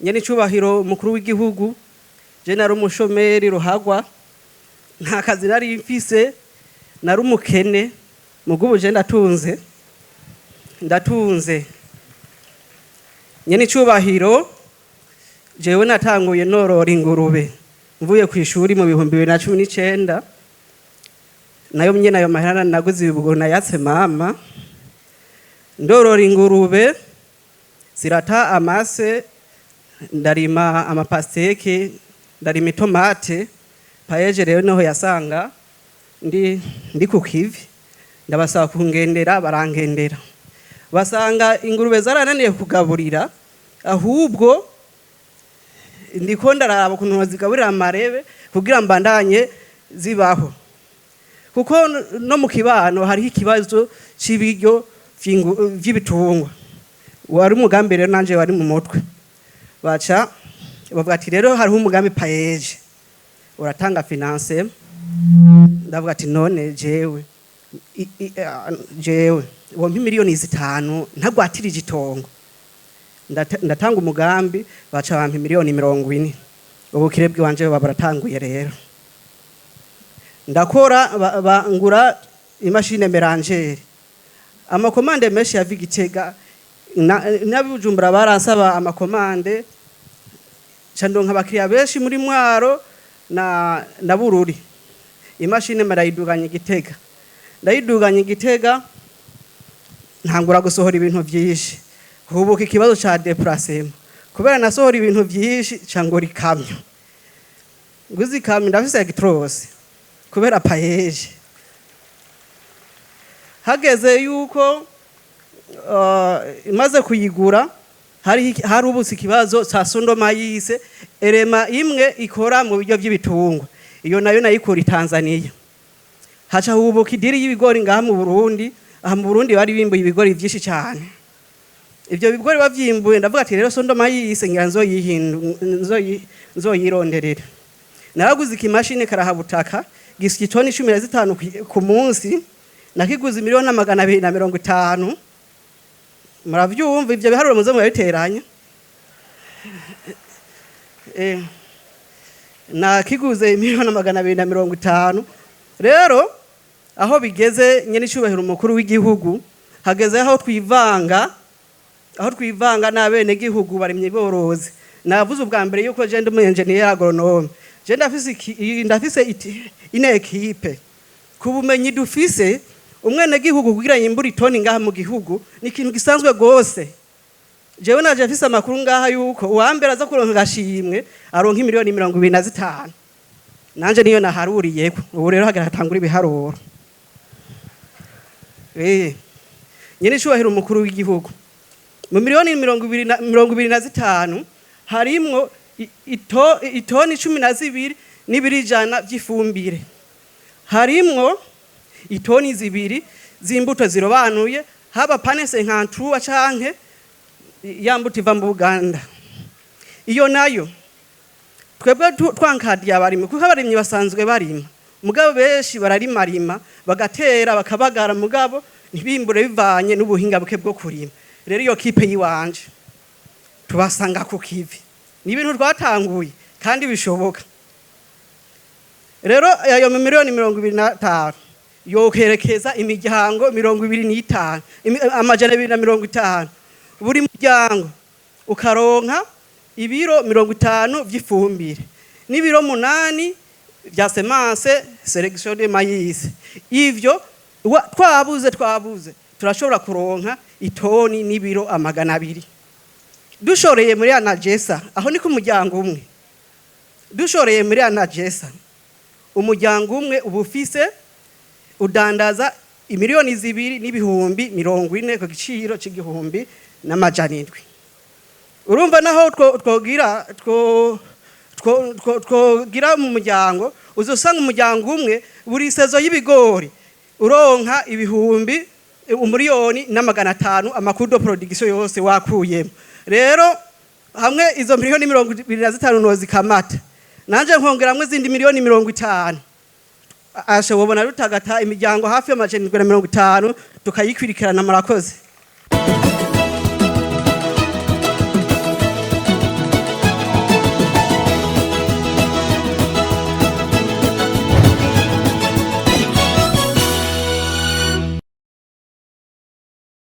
nyene icubahiro umukuru w'igihugu, je nari umushomeri ruhagwa, nta kazi nari mfise, nari umukene, mugubu je ndatunze. Nyene icubahiro, jewe natanguye norora ingurube mvuye ku ishuri mu 2019, nayo nyene ayo mahera naguze ibibugo nayatse mama, ndorora ingurube zirata amase, ndarima amapasteke, ndarima itomate. Payeje rero noho yasanga ndi ku kivi, ndabasaba kungendera, barangendera, basanga ingurube zarananiye kugaburira, ahubwo ndiko ndaraba ukuntu zigaburira amarebe kugira mbandanye zibaho, kuko no mu kibano hariho ikibazo c'ibiryo vy'ibitungwa. Wari umugambi rero nanje wari mu mutwe, baca bavuga ati rero hariho umugambi payeje uratanga finance. Ndavuga ati none jewe wompa miliyoni 5 ntagwatirije itongo, ndatanga umugambi, baca bampa miliyoni 40. Ubukire bwanje baratanguye rero, ndakora bangura imashine merangere, amakomande menshi ya Vigitega n'abujumbura baransaba amakomande, candonka abakiriya benshi muri Mwaro na Bururi. Imashine marayiduganye Gitega, ndayiduganye Gitega, ntangura gusohora ibintu byinshi. Hubuka ikibazo ca déplacement, kubera nasohora ibintu byinshi cangora ikamyo, nguzi ikamyo ndafise hegitose kubera payeje. Hageze yuko imaze kuyigura, hari ubusi ikibazo ca sondoma yise erema imwe ikora mu biryo by'ibitungwa, iyo nayo nayikura Tanzania. Haca hubuka idiri y'ibigori ngaha mu Burundi. Aha mu Burundi bari bimbuye ibigori byinshi cyane, ivyo bigori bavyimbuye, ndavuga ati rero sondoma yise ngira nzoyironderera. Naraguze ikimashine karahabutaka gisya itoni 15 ku munsi, nakiguze miliyoni 250. Muravyumva ivyo biharuro muze mubiteranya. Nakiguze miliyoni 250. Rero aho bigeze nyene icubahiro umukuru w'igihugu, hageze aho twivanga n'abene gihugu barimye borozi. Navuze ubwa mbere yuko je ndi umu-engineer agronome, je ndafise ine equipe. Ku bumenyi dufise, umwene gihugu kugira yimbura itoni ngaha mu gihugu ni ikintu gisanzwe gose. Jewe naje afise amakuru ngaha yuko uwambere aza kuronka gashimwe aronka miliyoni 25. Nanje niyo naharuriyeko. Ubu rero hagatangura ibiharuro. Nyene icubahiro umukuru w'igihugu, mu miliyoni 25 harimwo itoni 12 n'ibijana by'ifumbire, harimwo itoni 2 z'imbuto zirobanuye, haba panese nkantuwa canke yambuta iva mu Buganda. Iyo nayo twebwe twankadiye abarimyi, kuko abarimyi basanzwe barima, mugabo benshi bararimarima bagatera bakabagara, mugabo ntibimbure bivanye n'ubuhinga buke bwo kurima. Rero iyo kipe yiwanje tubasanga ku kivi, ni ibintu twatanguye kandi bishoboka. Rero ayo miliyoni 25 yokerekeza imiryango 25, amajana 250. Buri muryango ukaronka ibiro 50 by'ifumbire n'ibiro 8 bya semence selection de maïs. Ivyo twabuze turashobora kuronka itoni n'ibiro 200. Dushoreye muri Anagesa, aho ni ku muryango umwe. Dushoreye muri Anagesa, umuryango umwe ubufise udandaza imiliyoni 2 n'ibihumbi 40 ku giciro c'igihumbi n'amajana 7. Urumva naho twogira mu muryango, uzosanga umuryango umwe buri sezo y'ibigori uronka ibihumbi 1,500,000 amakudo production yose wakuyemo. Rero hamwe izo miliyoni 25 no zikamata, nanje nkongeramwe izindi miliyoni 50. Ashobora rutagata imiryango hafi y'amajana 50 tukayikwirikirana. Murakoze.